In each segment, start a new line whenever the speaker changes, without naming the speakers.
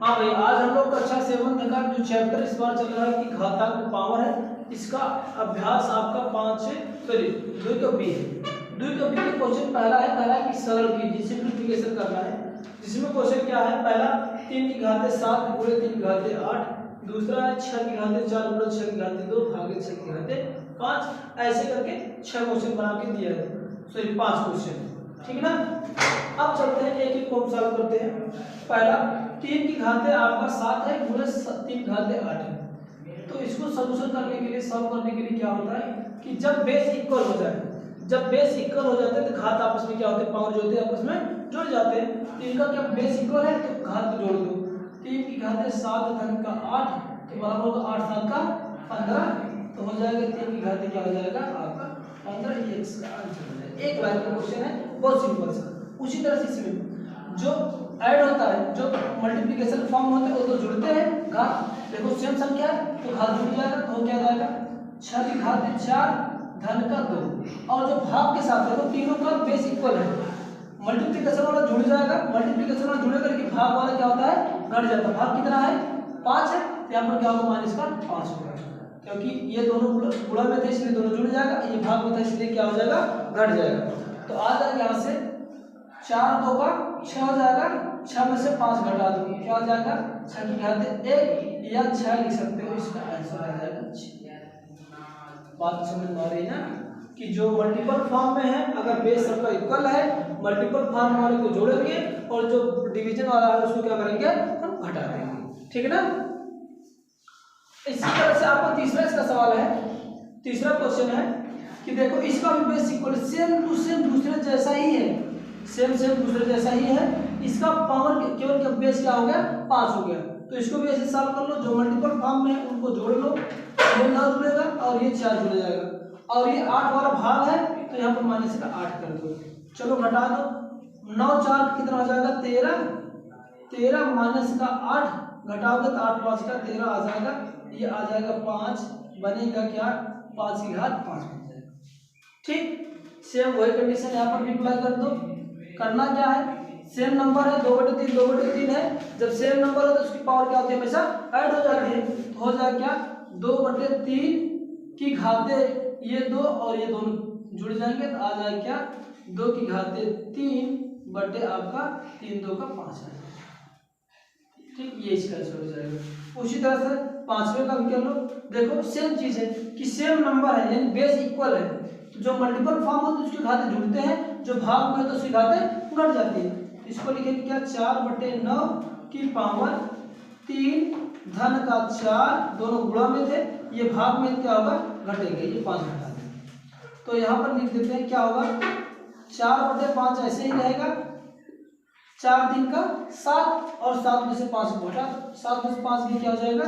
हाँ भाई, आज हम लोग कक्षा 7 का जो चैप्टर इस बार चल रहा है कि घातांक पावर है, इसका अभ्यास आपका 2 का बी है। 2 का बी का क्वेश्चन पहला है कि सरल कीजिए, सिंप्लीफिकेशन करना है। जिसमें क्वेश्चन क्या है, पहला 3 की घात 7 गुणे 3 की घात 8, दूसरा है 6 की घात 4 गुणे 6 की घात 2 भागे 6 की घात 5। ऐसे करके 6 क्वेश्चन बना के दिया है, सॉरी 5 क्वेश्चन, ठीक है ना। अब चलते हैं एक एक को सॉल्व करते हैं। पहला 3 की घात आपका 7 है गुणे 3 घात 8 है। तो इसको सॉल्यूशन करने के लिए, सॉल्व करने के लिए क्या होता है कि जब बेस इक्वल हो जाए, जब बेस इक्वल हो जाते हैं तो घात आपस में क्या होते हैं, पावर जो होते हैं आपस में जुड़ जाते हैं। तो इनका क्या बेस इक्वल है तो घात को जोड़ दो। 3 की घात 7 धन का 8 तो बराबर होगा 8 7 का 15, तो हो जाएगा 3 की घात क्या हो जाएगा आपका 15। ये इसका आंसर हो जाएगा। एक लाइन का क्वेश्चन है, बहुत सिंपल सा। उसी तरह से इसमें जो ऐड होता है, जो मल्टीप्लिकेशन फॉर्म होते हैं वो तो जुड़ते हैं घात। देखो सेम संख्या है तो घात जुड़ जाएगा, तो क्या जाएगा 6 की घात 4 धन का 2। और जो भाग के साथ है तो तीनों का बेस इक्वल है, मल्टीप्लिकेशन वाला जुड़ जाएगा, मल्टीप्लिकेशन वाला जुड़े करके भाग वाला क्या होता है घट जाता है। भाग कितना है 5 है, तो यहाँ पर क्या होगा माइनस का 5 होगा, क्योंकि ये दोनों गुणा में थे इसलिए दोनों जुड़ जाएगा, ये भाग में था इसलिए क्या हो जाएगा घट जाएगा। तो आ जाएगा यहाँ से 4 2 का 6 हो जाएगा, 6 में से 5 घटा दो क्या हो जाएगा 6 की घात 1 या 6 लिख सकते हो, इसका आंसर आ जाएगा 6। बात समझ में आ रही है ना कि जो मल्टीपल फॉर्म में है अगर बेस सबका इक्वल है, मल्टीपल फॉर्म वाले को जोड़ेंगे और जो डिवीजन वाला है उसको क्या करेंगे हम घटा देंगे, ठीक है ना। इसी तरह से आपको तीसरा इसका सवाल है, तीसरा क्वेश्चन है कि देखो इसका भी base equal same to same दूसरे जैसा ही है, सेम दूसरे जैसा ही है। इसका पावर केवल क्या बेस क्या हो गया 5 हो गया, तो इसको भी ऐसे सॉल्व कर लो। जो मल्टीपल फॉर्म में है उनको जोड़ लो, ये 9 जुड़ेगा और ये 4 जुड़ जाएगा, और ये 8 वाला भाग है तो यहाँ पर माइनस का 8 कर दो। चलो घटा दो, 9 4 कितना हो जाएगा 13, 13 माइनस का 8 घटाओगे तो 8 5 का 13 आ जाएगा, ये आ जाएगा 5, बनेगा क्या 5 की घात 5 बन जाएगा, ठीक। सेम वही कंडीशन यहाँ पर भी अप्लाई कर दो। करना क्या है, सेम नंबर है 2/3 है, जब सेम नंबर है तो उसकी पावर क्या होती है हमेशा ऐड हो जाती है। तो हो जाएगा क्या 2/3 की घाते ये 2 और ये दोनों जुड़ जाएंगे तो आ जाएगा क्या 2 की घाते 3 बटे आपका 3 2 का 5 है, ठीक। ये इसका आंसर हो जाएगा। उसी तरह से पांचवें का भी कर लो। देखो सेम चीज है कि सेम नंबर है यानी बेस इक्वल है, तो जो मल्टीपल फॉर्म होते हैं उसके घाते जुड़ते हैं, जो भाग में तो उसकी घाते घट जाती है। इसको लिखेंगे क्या 4/9 की पावर 3 धन का 4, दोनों गुणा में थे, ये भाग में क्या होगा घटेगा, ये 5 घटा देंगे। तो यहाँ पर लिख देते हैं क्या होगा 4/5 ऐसे ही रहेगा, 4 3 का 7 और 7 में से 5 को घटा, 7 में से 5 भी क्या हो जाएगा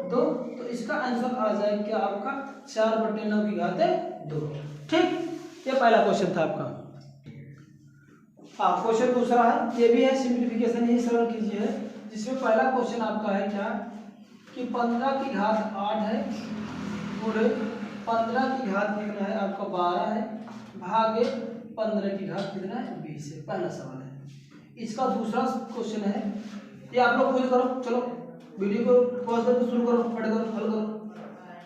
2, तो इसका आंसर आ जाएगा क्या आपका 4/9 की घाते 2, ठीक। ये पहला क्वेश्चन था आपका। हाँ, क्वेश्चन दूसरा है, ये भी है सिंप्लीफिकेशन ही सरल कीजिए है, जिसमें पहला क्वेश्चन आपका है क्या कि 15 की घात 8 है पूरे 15 की घात कितना है आपका 12 है भागे 15 की घात कितना है 20 है। पहला सवाल है। इसका दूसरा क्वेश्चन है, ये आप लोग खुद करो, चलो वीडियो को पॉज करके शुरू करो, पढ़ करो, हल करो।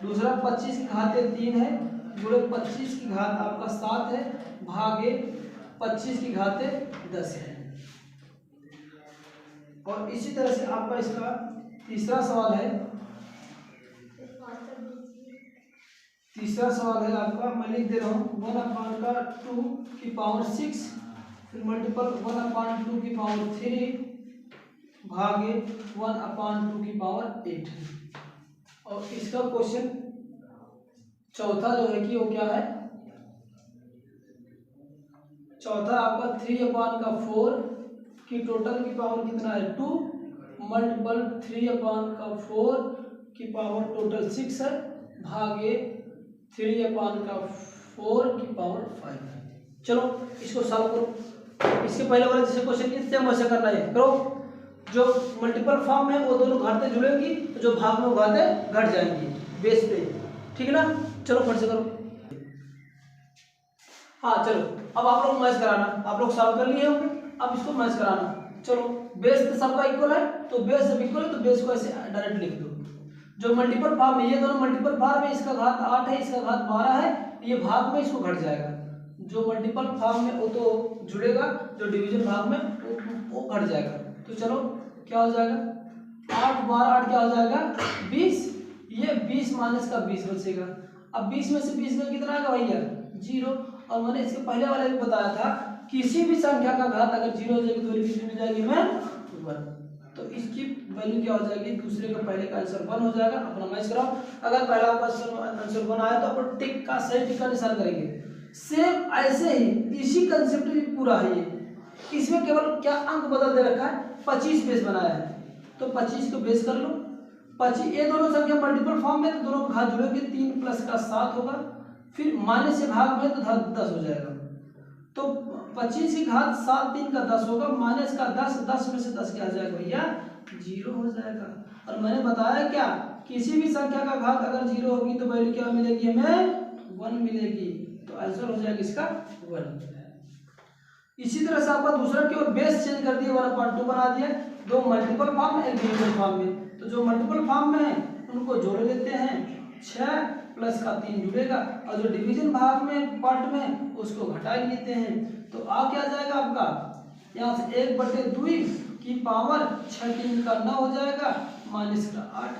दूसरा 25 की घात 3 है गुणे 25 की घात आपका 7 है भागे 25 की घात 10 है। और इसी तरह से आपका इसका तीसरा सवाल है, तीसरा सवाल है आपका, मैं लिख दे रहा हूँ 1/2 की पावर 6 फिर मल्टीपल 1/2 की पावर 3 भागे 1/2 की पावर 8। और इसका क्वेश्चन चौथा जो है कि वो क्या है, चौथा आपका 3/4 की टोटल की पावर कितना है 2 मल्टीपल 3/4 की पावर टोटल 6 है भागे 3/4 की पावर 5 है। चलो इसको सॉल्व करो। इसके पहले वाले जैसे क्वेश्चन की सेम वैसे करना है, करो। जो मल्टीपल फॉर्म है वो दोनों घाते जुड़ेंगी, तो जो भाग में वो घाते घट जाएंगी बेस पे, ठीक है ना। चलो फिर से करो। हाँ चलो, अब आप लोग मैच कराना, आप लोग सॉल्व कर लिए होंगे, अब इसको मैच कराना। चलो बेस तो सबका इक्वल है, तो बेस जब इक्वल है तो बेस को ऐसे डायरेक्ट लिख दो। जो मल्टीपल फॉर्म में, ये दोनों मल्टीपल फॉर्म में, इसका घात 8 है, इसका घात 12 है, ये भाग में इसको घट जाएगा। जो मल्टीपल फॉर्म में वो तो जुड़ेगा, जो डिवीजन भाग में वो घट जाएगा। तो चलो क्या हो जाएगा, 8 12 8 क्या हो जाएगा 20, ये 20 माइनस का 20 बचेगा। अब 20 में से 20 में कितना आएगा भैया 0। और मैंने इसके पहले वाले में बताया था किसी भी संख्या का घात अगर 0 हो जाएगी तो वैल्यू कितनी हो जाएगी में 1। तो इसकी वैल्यू क्या हो जाएगी, दूसरे का पहले का आंसर 1 हो जाएगा। अपना मैच कराओ, अगर पहला क्वेश्चन आंसर 1 आया तो अपन टिक का सही टिक का निशान करेंगे। सेम ऐसे ही इसी कंसेप्ट में पूरा है ये, इसमें केवल क्या अंक बदल दे रखा है, 25 बेस बनाया है, तो 25 को बेस कर लो। 25 ये दोनों संख्या मल्टीपल फॉर्म में तो दोनों का घात जुड़ेंगे, 3 प्लस का 7 होगा, फिर माइनस से भाग में तो 10 हो जाएगा। तो 25 की घात 7 3 का 10 होगा, माइनस का 10, 10 में से 10 क्या आ जाएगा भैया 0 हो जाएगा। और मैंने बताया क्या, किसी भी संख्या का घात अगर 0 होगी तो वैल्यू क्या मिलेगी हमें 1 मिलेगी, तो आंसर हो जाएगा इसका 1। इसी तरह से आपका दूसरा केवल बेस चेंज कर दिया, 1/2 बना दिया, दो मल्टीपल फॉर्म में एक डिविजन फॉर्म में। तो जो मल्टीपल फॉर्म में है उनको जोड़ लेते हैं, 6 प्लस का 3 जुड़ेगा, और जो डिवीजन भाग में पार्ट में उसको घटा लेते हैं। तो आ क्या जाएगा आपका, यहाँ से 1/2 की पावर 6 3 का 9 हो जाएगा, माइनस का 8।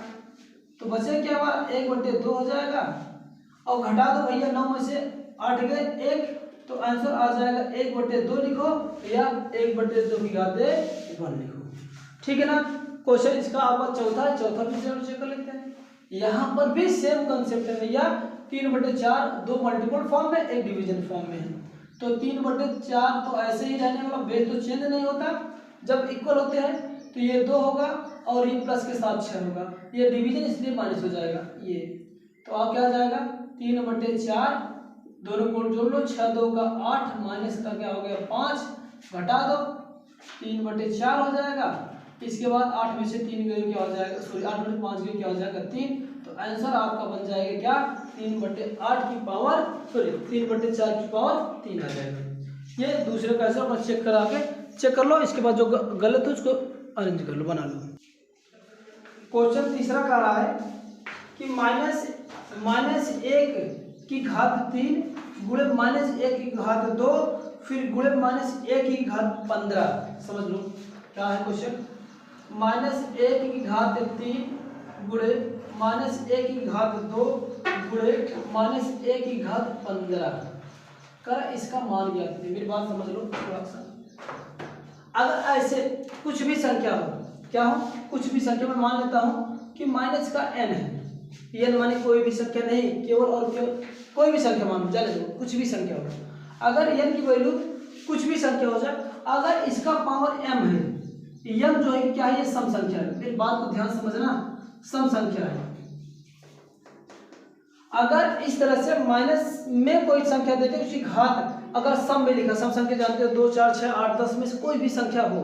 तो बचे क्या हमारा 1/2 हो जाएगा, और घटा दो भैया 9 में से 8 गए 1, तो आंसर आ जाएगा 1/2 लिखो या 1/2 की घात 1 लिखो। ठीक है ना। क्वेश्चन इसका आपका चौथा है, चौथा भी जरूर चेक कर लेते हैं। यहाँ पर भी सेम कंसेप्ट है भैया, 3/4 दो मल्टीपल फॉर्म में एक डिवीजन फॉर्म में है। तो 3/4 तो ऐसे ही रहने वाला, बेस तो चेंज नहीं होता, जब इक्वल होते हैं तो ये 2 होगा और ये प्लस के साथ 6 होगा, ये डिवीजन इसलिए माइनस हो जाएगा ये। तो आप क्या आ जाएगा 3/4, दोनों को जोड़ लो, 6 2 का 8, माइनस का क्या हो गया 5, घटा दो 3/4 हो जाएगा। इसके बाद 8 में से 3 गए क्या हो जाएगा, सॉरी 8 में 5 गए क्या हो जाएगा 3। तो आंसर आपका बन जाएगा क्या 3/8 की पावर, सॉरी 3/4 की पावर 3 आ जाएगा। ये दूसरे का आंसर आप चेक करा के चेक कर लो, इसके बाद जो गलत है उसको अरेंज कर लो, बना लो। क्वेश्चन तीसरा कह रहा है कि -1 की घात 3 गुणे -1 की घात 2 फिर गुणे -1 की घात 15। समझ लो क्या है क्वेश्चन, -1 की घात 3 गुणे -1 की घात 2 गुणे -1 की घात 15 कर इसका मान ज्ञात कीजिए। मेरी बात समझ लो थोड़ा सा, अगर ऐसे कुछ भी संख्या हो, क्या हो कुछ भी संख्या में मान लेता हूं कि माइनस का n है, n माने कोई भी संख्या नहीं, केवल और केवल कोई भी संख्या मान जाने दो, कुछ भी संख्या हो, अगर n की वैल्यू कुछ भी संख्या हो जाए, अगर इसका पावर m है, m जो है क्या है, ये सम संख्या है। मेरी बात को ध्यान समझना, सम संख्या है। अगर इस तरह से माइनस में कोई संख्या देते उसकी घात अगर सम में लिखा, सम संख्या जानते हो 2 4 6 8 10 में से कोई भी संख्या हो,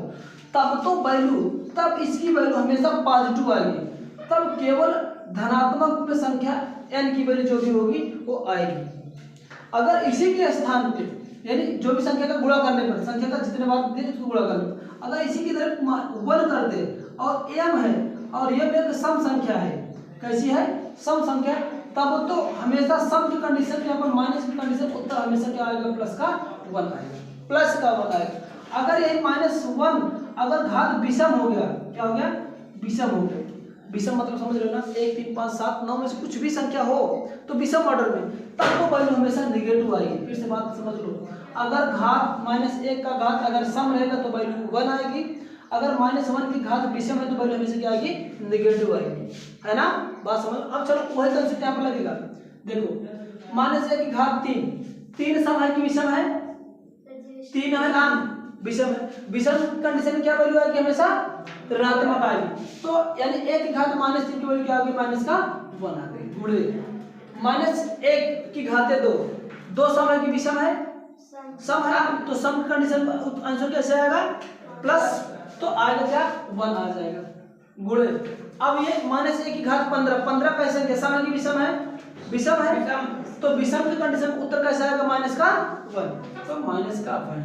तब तो वैल्यू, तब इसकी वैल्यू हमेशा पॉजिटिव आएगी, तब केवल धनात्मक संख्या n की वैल्यू जो भी होगी वो आएगी। अगर इसी के स्थान पे, यानी जो भी संख्या का गुणा करने पर, संख्या का जितने बार दे उसको गुणा कर लो, अगर इसी की तरफ 1 कर दे और m है और यह एक सम संख्या है, कैसी है सम संख्या, तब तो हमेशा सम की कंडीशन यहाँ पर माइनस की कंडीशन, उत्तर हमेशा क्या आएगा प्लस का 1 आएगा, प्लस का 1 आएगा। अगर यही -1 अगर घात विषम हो गया, क्या हो गया विषम हो गया, विषम मतलब समझ लो ना 1 3 5 7 9 में से कुछ भी संख्या हो तो विषम ऑर्डर में, तब तो वैल्यू हमेशा नेगेटिव आएगी। फिर से बात समझ लो, अगर घात -1 का घात अगर सम रहेगा तो वैल्यू 1 आएगी, अगर -1 की घात विषम है तो वैल्यू हमेशा क्या आएगी नेगेटिव आएगी, है ना बात समझ। अब चलो वही कंसेप्ट यहाँ पर लगेगा, देखो -1 की घात 3 सम है कि विषम है, 3 है ना विषम है, विषम कंडीशन क्या वैल्यू आएगी हमेशा ऋणात्मक आएगी। तो यानी 1 की घात -3 की वैल्यू क्या होगी माइनस का 1 आ गई, गुणे -1 की घात 2 सम है कि विषम है, सम है, तो सम कंडीशन आंसर कैसे आएगा प्लस, तो आएगा क्या 1 आ जाएगा, गुणे। अब ये -1 की घात 15 कैसे है, सम है कि विषम है, विषम है, तो विषम की कंडीशन उत्तर कैसे आएगा माइनस का 1, तो माइनस का 1।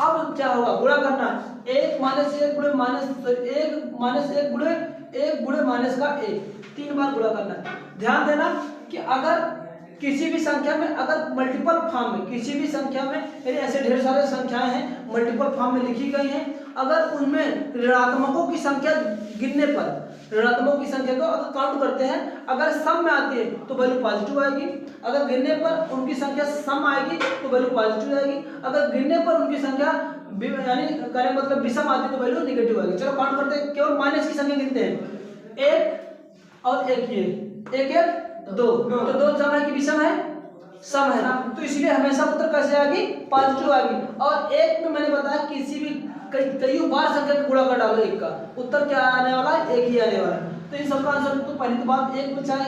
अब क्या होगा, गुणा करना है, 1 माइनस 1 गुणे माइनस 1 माइनस 1 गुणे 1 गुणे माइनस का 1, 3 बार गुणा करना है। ध्यान देना कि अगर किसी भी संख्या में अगर मल्टीपल फॉर्म में किसी भी संख्या में, यानी ऐसे ढेर सारे संख्याएं हैं मल्टीपल फॉर्म में लिखी गई हैं, अगर उनमें ऋणात्मकों की संख्या गिनने पर ऋणात्मकों की संख्या को अगर काउंट करते हैं, अगर सम में आती है तो वैल्यू पॉजिटिव आएगी, अगर गिनने पर उनकी संख्या सम आएगी तो वैल्यू पॉजिटिव आएगी, अगर गिनने पर उनकी संख्या यानी करें मतलब विषम आती है तो वैल्यू नेगेटिव आएगी। चलो काउंट करते हैं, केवल माइनस की संख्या गिनते हैं, 1 और 1 ये 1 1 2, तो 2 सम है कि विषम है, सम है, तो इसलिए हमेशा उत्तर कैसे आएगी, पॉजिटिव आएगी। और 1 में मैंने बताया किसी भी कई बार संख्या का गुणा कर डालो 1 का, उत्तर क्या आने वाला है, 1 ही आने वाला है। तो इन सबका आंसर तो पहली तो बात 1 में चाहे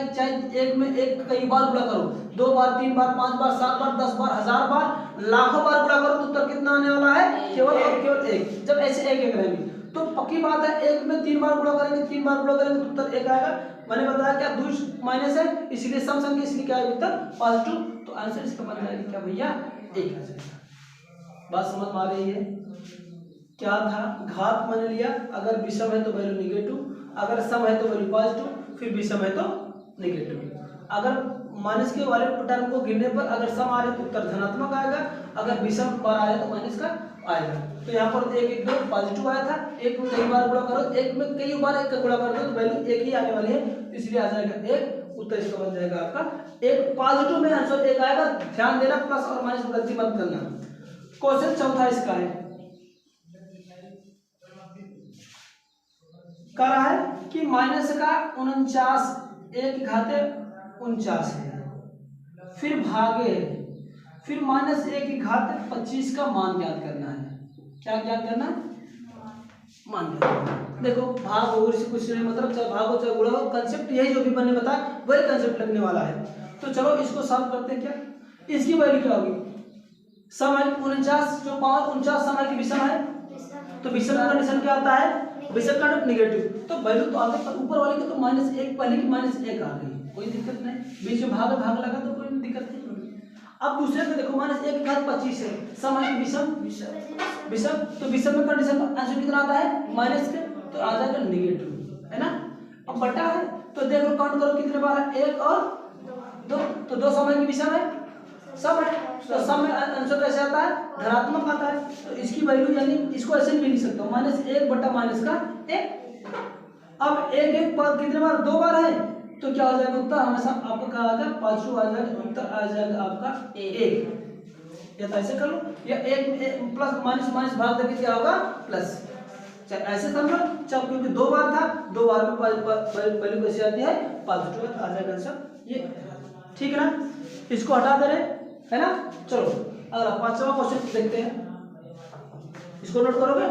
1 में 1 कई बार गुणा करो, 2 बार 3 बार 5 बार 7 बार 10 बार 1000 बार लाखों बार गुणा करो तो उत्तर कितना आने वाला है, केवल और केवल 1। जब ऐसे 1 1 रहेंगे तो पक्की बात है 1 में 3 बार गुणा करेंगे, 3 बार गुणा करेंगे तो उत्तर 1 आएगा। मैंने बताया क्या 2 माइनस है इसलिए सम संख्या, इसलिए क्या है उत्तर पॉजिटिव, तो आंसर इसका बन जाएगा क्या भैया, 1 आ जाएगा। बात समझ में आ रही है? क्या था, घात मान लिया, अगर विषम है तो वैल्यू नेगेटिव, अगर सम है तो वैल्यू पॉजिटिव, फिर विषम है तो नेगेटिव। अगर माइनस के वाले टर्म को गिनने पर अगर सम आ रहे तो उत्तर धनात्मक आएगा, अगर विषम बार आए तो माइनस का आएगा। तो यहाँ पर 1 1 2 पॉजिटिव आया था, 1 में कई बार गुणा करो, 1 में कई बार 1 का गुणा कर दो तो वैल्यू 1 ही आने वाली है, इसलिए आ जाएगा 1, उत्तर इसका बन जाएगा आपका 1। पॉजिटिव में आंसर 1 आएगा, ध्यान देना, प्लस और माइनस में गलती मत करना। क्वेश्चन चौथा इसका है, कह रहा है कि माइनस का 49 1 घाते 49 है, फिर भागे है, फिर माइनस 1 की घात 25 का मान ज्ञात करना है। क्या ज्ञात करना है, मान ज्ञात करना। देखो भाग हो से कुछ नहीं मतलब, चाहे भाग हो चाहे गुणा हो, कंसेप्ट यही जो भी मैंने बताया वही कंसेप्ट लगने वाला है। तो चलो इसको सॉल्व करते हैं। क्या इसकी वैल्यू क्या होगी, सम है 49, जो पावर 49 सम है कि विषम है, तो विषम का कंडीशन क्या आता है, विषम का नेगेटिव, तो वैल्यू तो आगे ऊपर वाले की तो -1 पहले की -1 आ गई, कोई दिक्कत नहीं, बीच में भाग लगा तो कोई दिक्कत नहीं। अब दूसरे पे देखो -1 की घात 25 है, सम है विषम, विषम तो विषम में कंडीशन आंसर कितना आता है माइनस के, तो आ जाएगा नेगेटिव, है ना। अब बटा है तो देखो काउंट करो कितने बार है, 1 और 2, तो 2 सम है कि विषम है, सम है, तो सम में आंसर कैसे आता है, धनात्मक आता है। तो इसकी वैल्यू यानी इसको ऐसे भी लिख सकता हूँ -1 बटा -1। अब 1 1 पर कितने बार, 2 बार है, तो क्या हो जाएगा उत्तर हमेशा आपका क्या आ जाएगा, पॉजिटिव आ जाएगा, उत्तर आ जाएगा आपका 1। या तो ऐसे कर लो, या 1 प्लस माइनस भाग देके क्या होगा प्लस, चाहे ऐसे समझो, चाहे क्योंकि 2 बार था, 2 बार में वैल्यू कैसे आती है, पॉजिटिव आ जाएगा आंसर ये, ठीक है ना। इसको हटा दे रहे है ना। चलो अगला 5वां क्वेश्चन देखते हैं, इसको नोट करोगे।